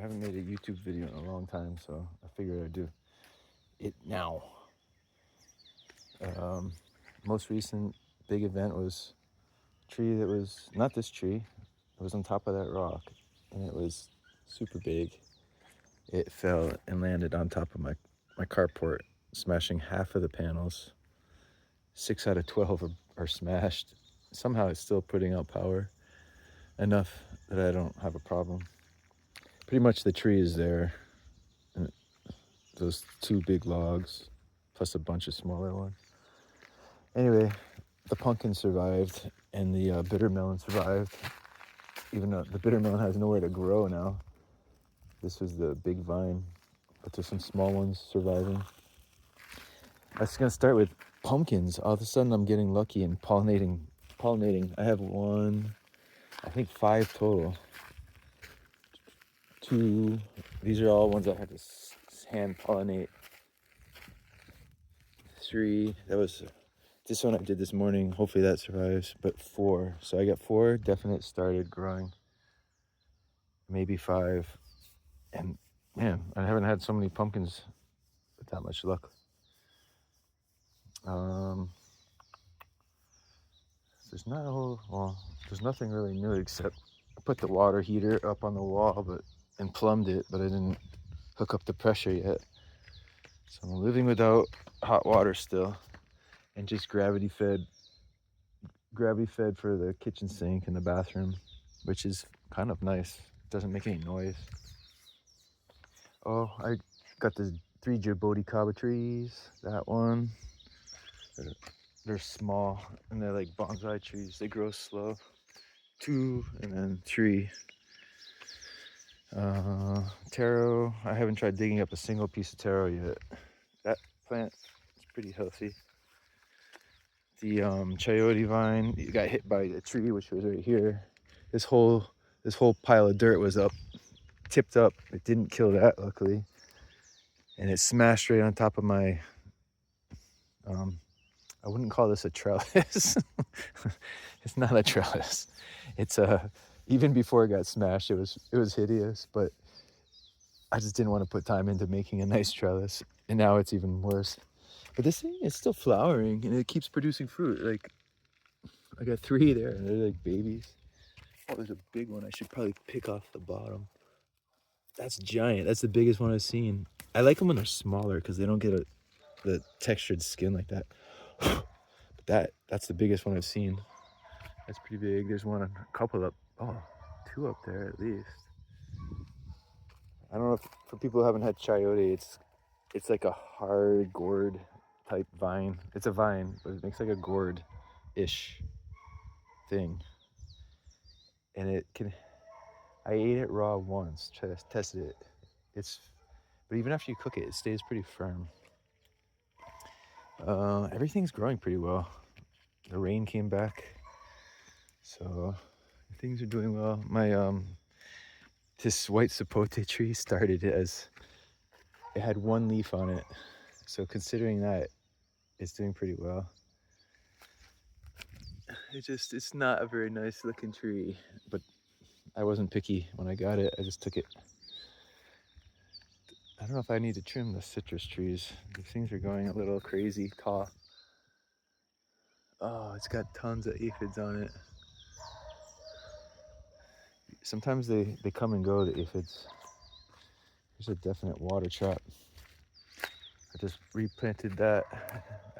haven't made a YouTube video in a long time, so I figured I'd do it now. Most recent big event was a tree that was not this tree. It was on top of that rock, and it was super big. It fell and landed on top of my carport, smashing half of the panels. 6 out of 12 are smashed. Somehow it's still putting out power enough that I don't have a problem. Pretty much the tree is there, and those 2 big logs, plus a bunch of smaller ones. Anyway, the pumpkin survived, and the bitter melon survived, even though the bitter melon has nowhere to grow now. This was the big vine, but there's some small ones surviving. I was gonna start with pumpkins. All of a sudden I'm getting lucky and pollinating. I have 5 total. 2, these are all ones I had to hand pollinate. 3, that was this one I did this morning. Hopefully that survives, but 4. So I got 4 definite started growing, maybe 5. And man, I haven't had so many pumpkins with that much luck. There's not a whole, well, there's nothing really new except I put the water heater up on the wall and plumbed it, but I didn't hook up the pressure yet. So I'm living without hot water still, and just gravity fed for the kitchen sink and the bathroom, which is kind of nice. It doesn't make any noise. Oh, I got the 3 Djibouti trees. That one. They're small and they're like bonsai trees. They grow slow. 2 and then 3. Taro. I haven't tried digging up a single piece of taro yet. That plant is pretty healthy. The chayote vine got hit by a tree, which was right here. This whole pile of dirt was tipped up. It didn't kill that, luckily, and it smashed right on top of my. I wouldn't call this a trellis. It's not a trellis. It's even before it got smashed, it was hideous. But I just didn't want to put time into making a nice trellis, and now it's even worse. But this thing is still flowering, and it keeps producing fruit. Like, I got 3 there, and they're like babies. Oh, there's a big one. I should probably pick off the bottom. That's giant. That's the biggest one I've seen. I like them when they're smaller because they don't get the textured skin like that. But that's the biggest one I've seen. That's pretty big. There's a couple up. Oh, 2 up there at least. I don't know if for people who haven't had chayote, it's like a hard gourd type vine. It's a vine, but it makes like a gourd-ish thing. And I ate it raw once, tested it. But even after you cook it, it stays pretty firm. Everything's growing pretty well. The rain came back, so things are doing well. My this white sapote tree started as it had 1 leaf on it, so considering that, it's doing pretty well. It's not a very nice looking tree, but I wasn't picky when I got it. I just took it. I don't know if I need to trim the citrus trees. These things are going a little crazy tall. Oh, it's got tons of aphids on it. Sometimes they come and go, the aphids. There's a definite water trap. I just replanted that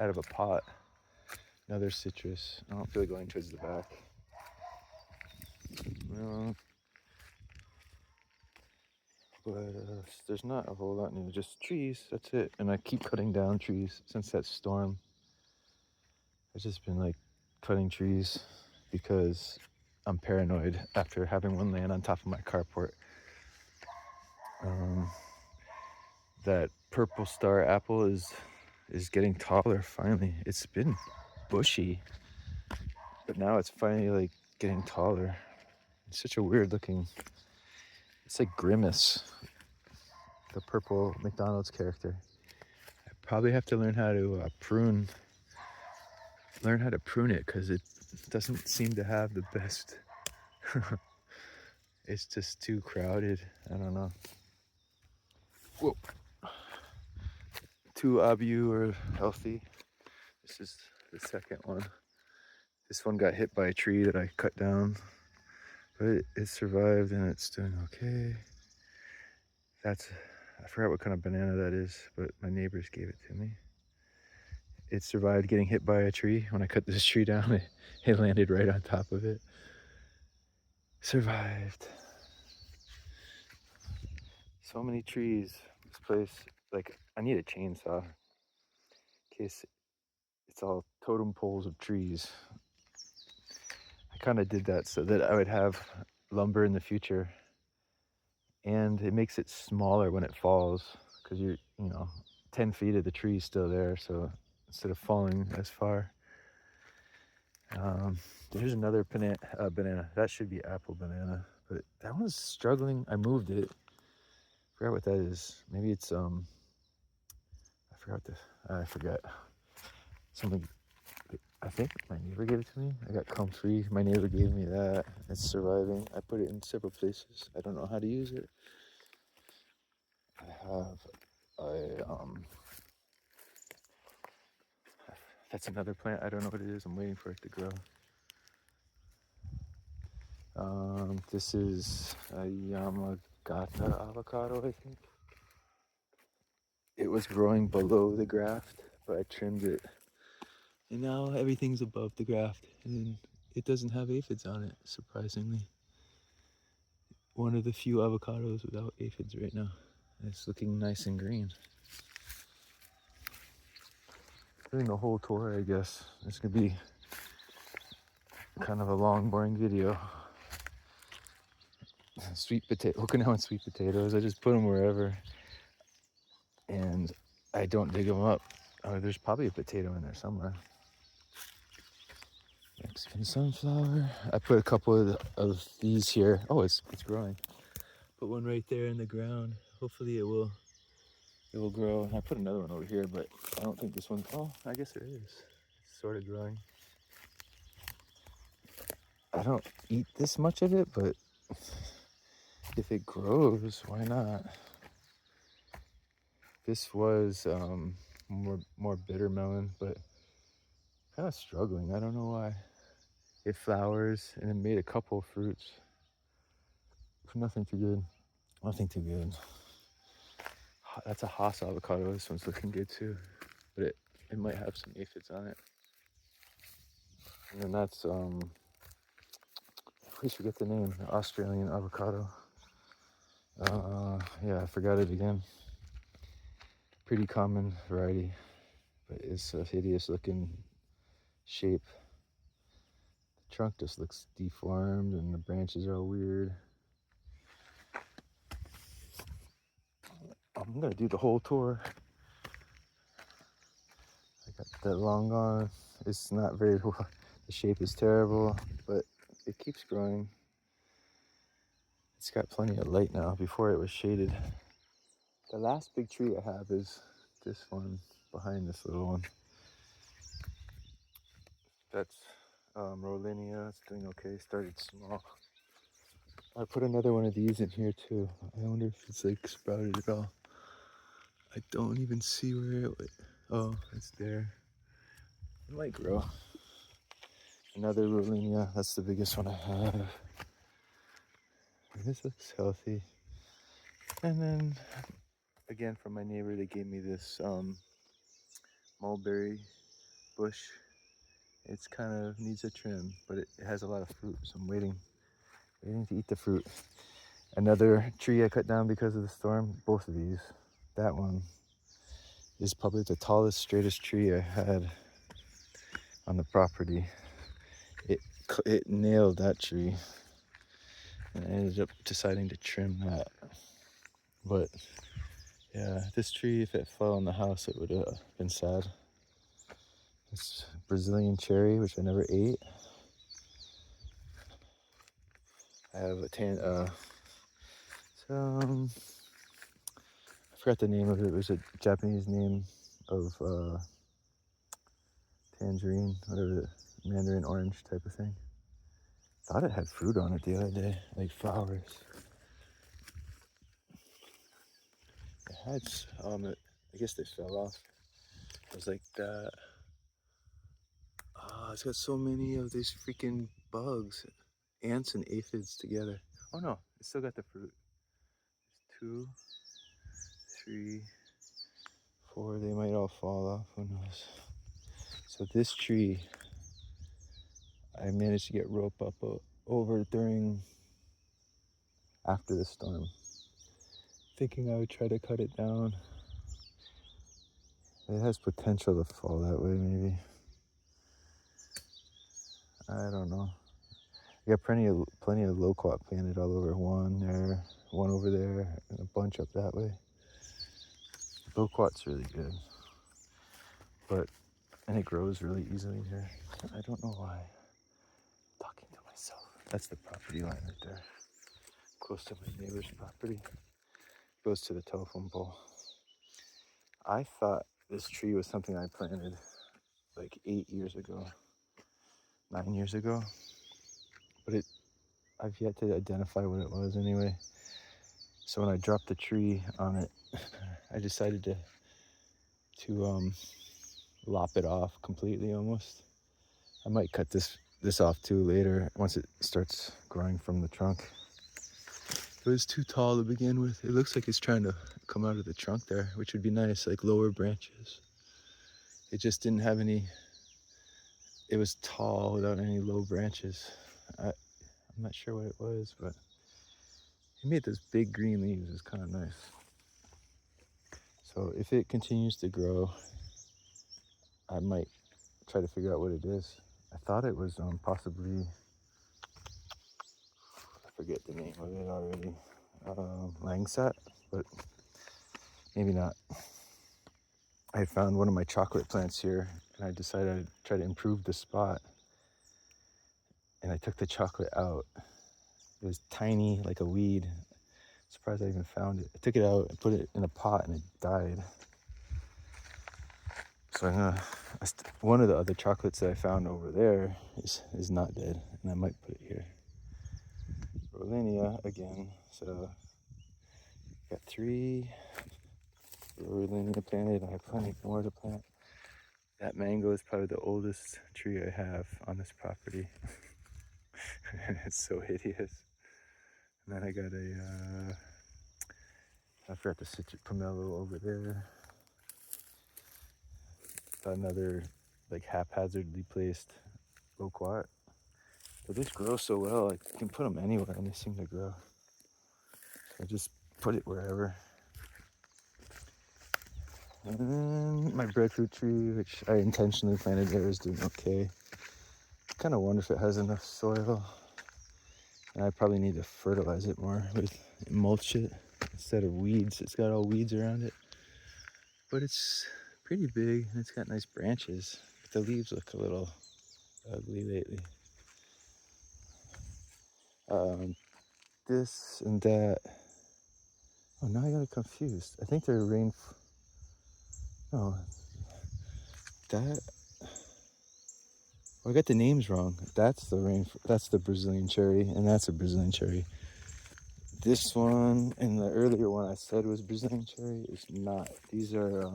out of a pot. Another citrus. I don't feel like going towards the back. No. But there's not a whole lot new. Just trees, that's it. And I keep cutting down trees since that storm. I've just been like cutting trees because I'm paranoid after having one land on top of my carport. That purple star apple is getting taller finally. It's been bushy, but now it's finally like getting taller. It's such a weird looking, it's like Grimace, the purple McDonald's character. I probably have to learn how to prune it because it doesn't seem to have the best. It's just too crowded. I don't know. Whoa. 2 abu are healthy. This is the second one. This one got hit by a tree that I cut down, but it survived and it's doing okay. I forgot what kind of banana that is, but my neighbors gave it to me. It survived getting hit by a tree. When I cut this tree down, it landed right on top of it. Survived. So many trees. This place, like, I need a chainsaw in case it's all totem poles of trees. I kind of did that so that I would have lumber in the future, and it makes it smaller when it falls because you're 10 feet of the tree is still there, so instead of falling as far. There's another banana. That should be apple banana, but that one's struggling. I moved it. Forgot what that is. Maybe it's I forgot something. I think my neighbor gave it to me. I got comfrey. My neighbor gave me that. It's surviving. I put it in several places. I don't know how to use it. That's another plant. I don't know what it is. I'm waiting for it to grow. This is a Yamagata avocado, I think. It was growing below the graft, but I trimmed it. And now everything's above the graft, and it doesn't have aphids on it, surprisingly. One of the few avocados without aphids right now. It's looking nice and green. Doing the whole tour, I guess. It's gonna be kind of a long, boring video. Sweet potato, Okinawan sweet potatoes. I just put them wherever, and I don't dig them up. Oh, there's probably a potato in there somewhere. Mexican sunflower. I put a couple of these here. Oh, it's growing. Put one right there in the ground. Hopefully it will grow. I put another one over here, but I don't think this one. Oh, I guess it is. It's sort of growing. I don't eat this much of it, but if it grows, why not? This was more bitter melon, but kind of struggling. I don't know why. It flowers and it made a couple of fruits. Nothing too good. Nothing too good. That's a Haas avocado. This one's looking good too, but it might have some aphids on it. And then that's I always forget the name. The Australian avocado. Yeah, I forgot it again. Pretty common variety, but it's a hideous looking shape. The trunk just looks deformed and the branches are all weird. I'm gonna do the whole tour. I got that long on. It's not very well. The shape is terrible, but it keeps growing. It's got plenty of light now. Before it was shaded. The last big tree I have is this one behind this little one. That's Rollinia. It's doing okay. Started small. I put another one of these in here too. I wonder if it's like sprouted at all. I don't even see where it went. Oh, it's there. It might grow. Another Rollinia. That's the biggest one I have. This looks healthy. And then again from my neighbor, they gave me this mulberry bush. It's kind of needs a trim, but it has a lot of fruit, so I'm waiting to eat the fruit. Another tree I cut down because of the storm. Both of these. That one is probably the tallest, straightest tree I had on the property. It nailed that tree, and I ended up deciding to trim that. But yeah, this tree, if it fell on the house, it would have been sad. It's Brazilian cherry, which I never ate. I have some. I forgot the name of it. It was a Japanese name of tangerine, whatever, mandarin orange type of thing. Thought it had fruit on it the other day, like flowers. It I guess they fell off. It was like that. Oh, it's got so many of these freaking bugs, ants and aphids together. Oh no, it still got the fruit. There's 2, 3, 4. They might all fall off. Who knows? So this tree, I managed to get rope up over after the storm, thinking I would try to cut it down. It has potential to fall that way, maybe. I don't know. I got plenty of loquat planted all over. One there, one over there, and a bunch up that way. Loquat's really good, and it grows really easily here. I don't know why. I'm talking to myself. That's the property line right there, close to my neighbor's property. Goes to the telephone pole. I thought this tree was something I planted like 8 years ago, 9 years ago, but I've yet to identify what it was anyway. So when I dropped the tree on it, I decided to lop it off completely almost. I might cut this off too later once it starts growing from the trunk. It was too tall to begin with. It looks like it's trying to come out of the trunk there, which would be nice, like lower branches. It just didn't have any. It was tall without any low branches. I'm not sure what it was, but it made those big green leaves. It was kind of nice. So if it continues to grow, I might try to figure out what it is. I thought it was possibly, I forget the name of it already, langsat, but maybe not. I found one of my chocolate plants here, and I decided I'd try to improve the spot. And I took the chocolate out. It was tiny, like a weed. Surprised I even found it. I took it out and put it in a pot, and it died. So one of the other chocolates that I found over there is not dead, and I might put it here. Rollinia again. So got 3 Rollinia planted. I have plenty more to plant. That mango is probably the oldest tree I have on this property. It's so hideous. And then I got I forgot the citrus pomelo over there. Got another like haphazardly placed loquat. But this grows so well, like you can put them anywhere and they seem to grow. So I just put it wherever. And then my breadfruit tree, which I intentionally planted there, is doing okay. Kind of wonder if it has enough soil. And I probably need to fertilize it more with mulch it instead of weeds. It's got all weeds around it. But it's pretty big and it's got nice branches. But the leaves look a little ugly lately. This and that. Oh, now I got it confused. I think they're no, that. Oh, I got the names wrong. That's the Brazilian cherry, and that's a Brazilian cherry. This one and the earlier one I said was Brazilian cherry is not. These are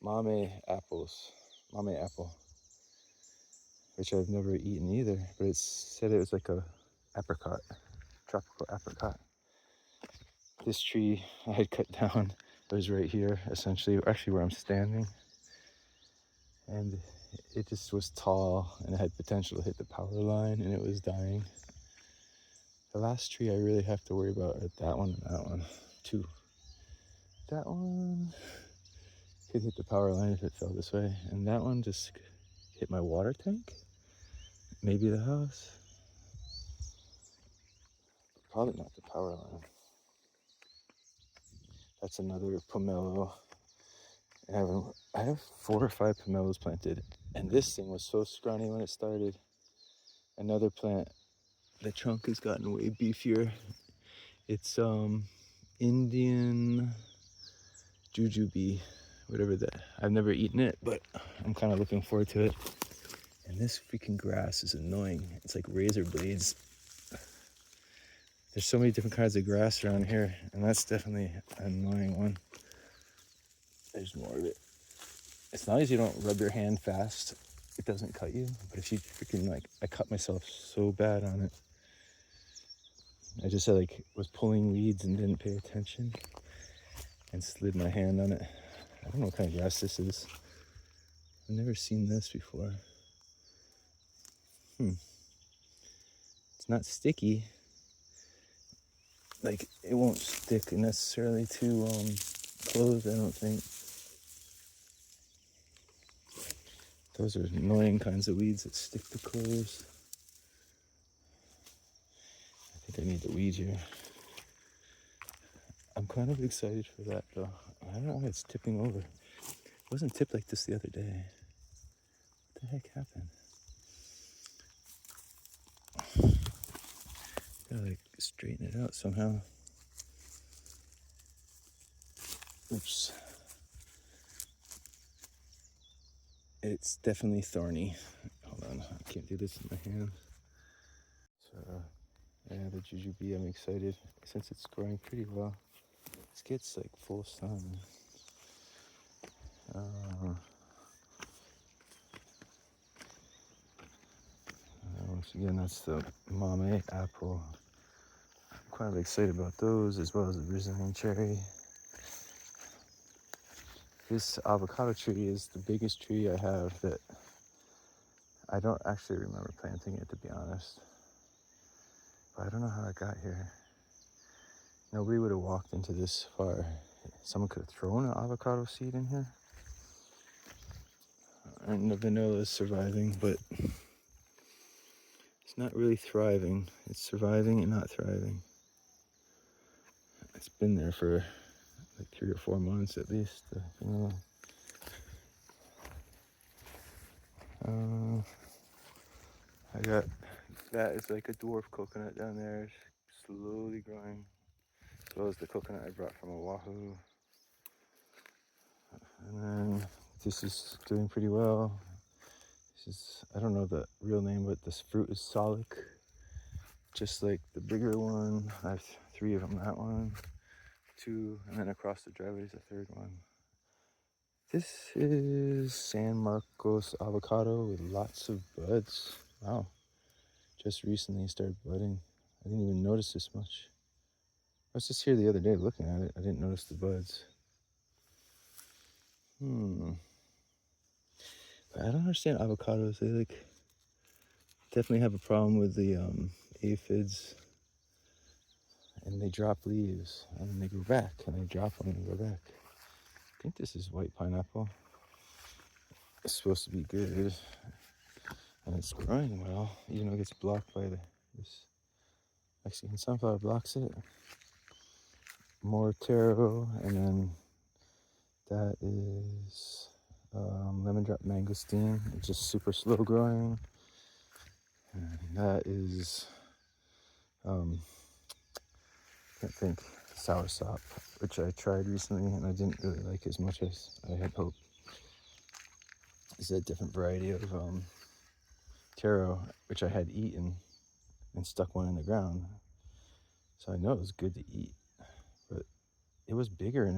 mame apple, which I've never eaten either. But it said it was like a apricot, tropical apricot. This tree I had cut down was right here, essentially, actually where I'm standing, and it just was tall and it had potential to hit the power line, and it was dying. The last tree I really have to worry about are that one and that one. 2. That one could hit the power line if it fell this way, and that one just hit my water tank, maybe the house. Probably not the power line. That's another pomelo. And I have 4 or 5 pomelos planted, and this thing was so scrawny when it started. Another plant, the trunk has gotten way beefier. It's Indian jujube, whatever that. I've never eaten it, but I'm kind of looking forward to it. And this freaking grass is annoying. It's like razor blades. There's so many different kinds of grass around here, and that's definitely an annoying one. There's more of it. As long as you don't rub your hand fast, it doesn't cut you. But if you freaking, like, I cut myself so bad on it. I just like was pulling weeds and didn't pay attention and slid my hand on it. I don't know what kind of grass this is. I've never seen this before. It's not sticky. Like, it won't stick necessarily to clothes, I don't think. Those are annoying kinds of weeds that stick to clothes. I think I need to weed here. I'm kind of excited for that though. I don't know why it's tipping over. It wasn't tipped like this the other day. What the heck happened? Gotta like straighten it out somehow. Oops. It's definitely thorny. Hold on, I can't do this in my hands. So, yeah, the jujube, I'm excited since it's growing pretty well. This gets like full sun. Once again, that's the mame apple. I'm kind of excited about those, as well as the Brazilian cherry. This avocado tree is the biggest tree I have that I don't actually remember planting it, to be honest. But I don't know how it got here. Nobody would have walked into this far. Someone could have thrown an avocado seed in here. And the vanilla is surviving, but it's not really thriving. It's surviving and not thriving. It's been there for like 3 or 4 months at least. I got, that is like a dwarf coconut down there, slowly growing. As well as the coconut I brought from Oahu. And then this is doing pretty well. This is, I don't know the real name, but this fruit is solic. Just like the bigger one. I have 3 of them, that one, 2, and then across the driveway is a 3rd one. This is San Marcos avocado with lots of buds. Wow. Just recently started budding. I didn't even notice this much. I was just here the other day looking at it. I didn't notice the buds. But I don't understand avocados. They like definitely have a problem with the aphids. And they drop leaves. And then they go back. And they drop them and go back. I think this is white pineapple. It's supposed to be good. And it's growing well. Even though it gets blocked by this Mexican sunflower blocks it. More taro, and then that is lemon drop mangosteen. It's just super slow growing. And that is can't think, soursop, which I tried recently and I didn't really like as much as I had hoped. It's a different variety of taro, which I had eaten and stuck one in the ground. So I know it was good to eat, but it was bigger and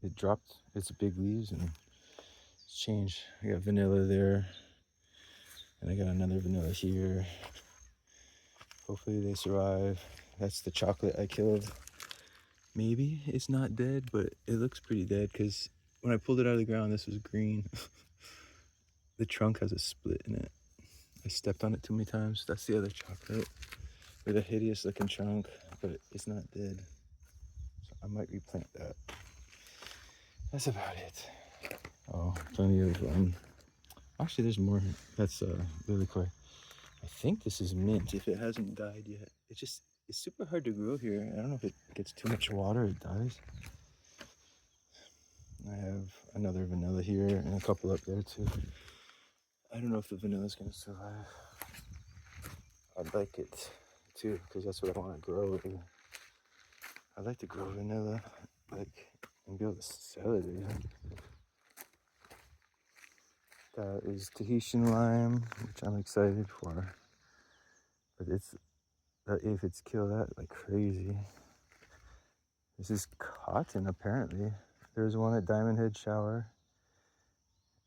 it dropped its big leaves and it's changed. I got vanilla there and I got another vanilla here. Hopefully they survive. That's the chocolate I killed. Maybe it's not dead, but it looks pretty dead because when I pulled it out of the ground, this was green. The trunk has a split in it. I stepped on it too many times. That's the other chocolate with a hideous looking trunk, but it's not dead. So I might replant that. That's about it. Oh, plenty of, actually there's more. That's lily koi. I think this is mint if it hasn't died yet. It's super hard to grow here. I don't know if it gets too much water, it dies. I have another vanilla here and a couple up there too. I don't know if the vanilla is going to survive. I'd like it too, because that's what I want to grow. I'd like to grow vanilla, like, and be able to sell it even. That is Tahitian lime, which I'm excited for. But The aphids kill that like crazy. This is cotton, apparently. There's one at Diamond Head Shower,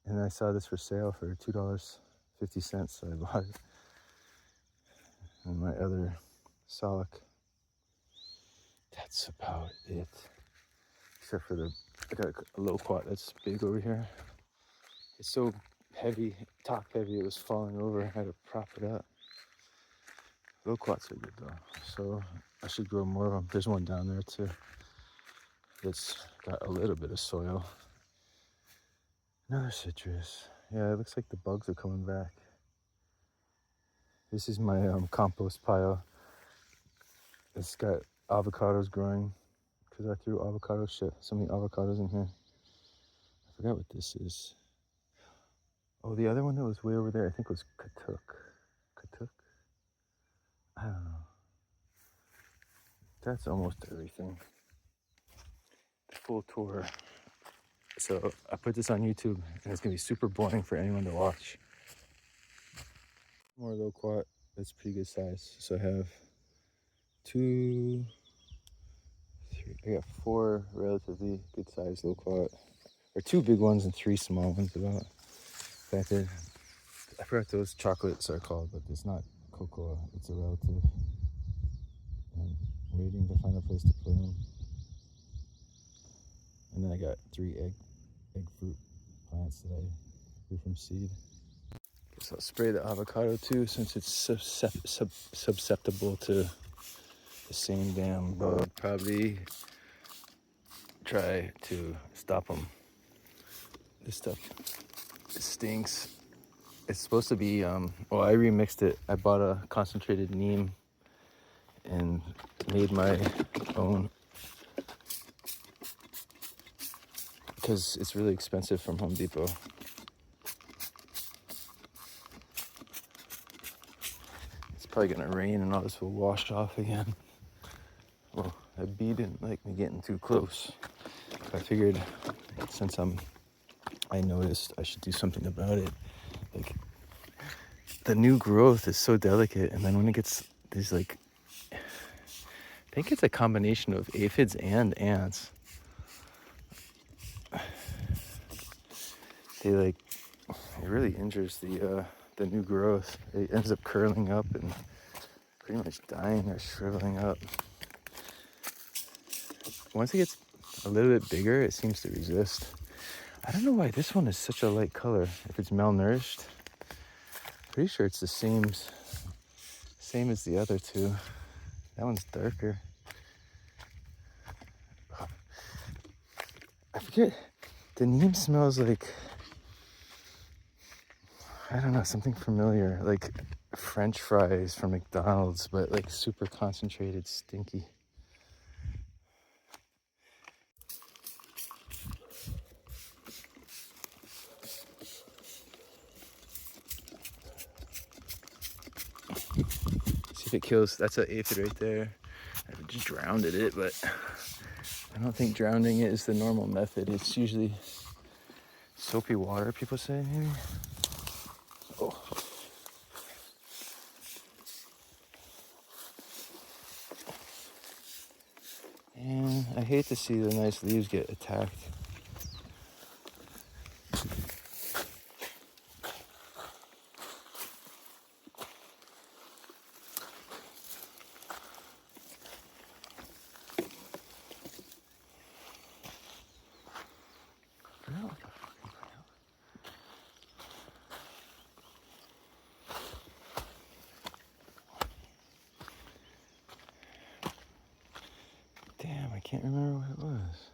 and I saw this for sale for $2.50, so I bought it. And my other sock. That's about it. Except for I got a loquat that's big over here. It's so heavy, top heavy, it was falling over. I had to prop it up. Loquats are good though, so I should grow more of them. There's one down there too. It's got a little bit of soil. Another citrus. Yeah, it looks like the bugs are coming back. This is my compost pile. It's got avocados growing because I threw so many avocados in here. I forgot what this is. Oh, the other one that was way over there, I think was Katuk. Katuk? I don't know. That's almost everything. The full tour. So I put this on YouTube, and it's gonna be super boring for anyone to watch. More loquat. That's pretty good size. So I have 2, 3. I got 4 relatively good sized loquat, or 2 big ones and 3 small ones. About. I forgot what those chocolates are called, but it's not cocoa. It's a relative. I'm waiting to find a place to put them. And then I got 3 egg fruit plants that I grew from seed. Guess I'll spray the avocado too, since it's susceptible to the same damn bug. Probably try to stop them. This stuff, it stinks. It's supposed to be, well, I remixed it. I bought a concentrated neem and made my own, because it's really expensive from Home Depot. It's probably gonna rain and all this will wash off again. Well, a bee didn't like me getting too close. I figured since I noticed I should do something about it. Like, the new growth is so delicate, and then when it gets these, like, I think it's a combination of aphids and ants. It really injures the new growth. It ends up curling up and pretty much dying or shriveling up. Once it gets a little bit bigger, it seems to resist. I don't know why this one is such a light color. If it's malnourished, pretty sure it's the same as the other 2. That one's darker. I forget. The neem smells like, I don't know, something familiar, like French fries from McDonald's, but like super concentrated, stinky. See if it kills. That's an aphid right there. I just drowned it, but I don't think drowning it is the normal method. It's usually soapy water, people say, maybe. Oh. And I hate to see the nice leaves get attacked. Damn, I can't remember what it was.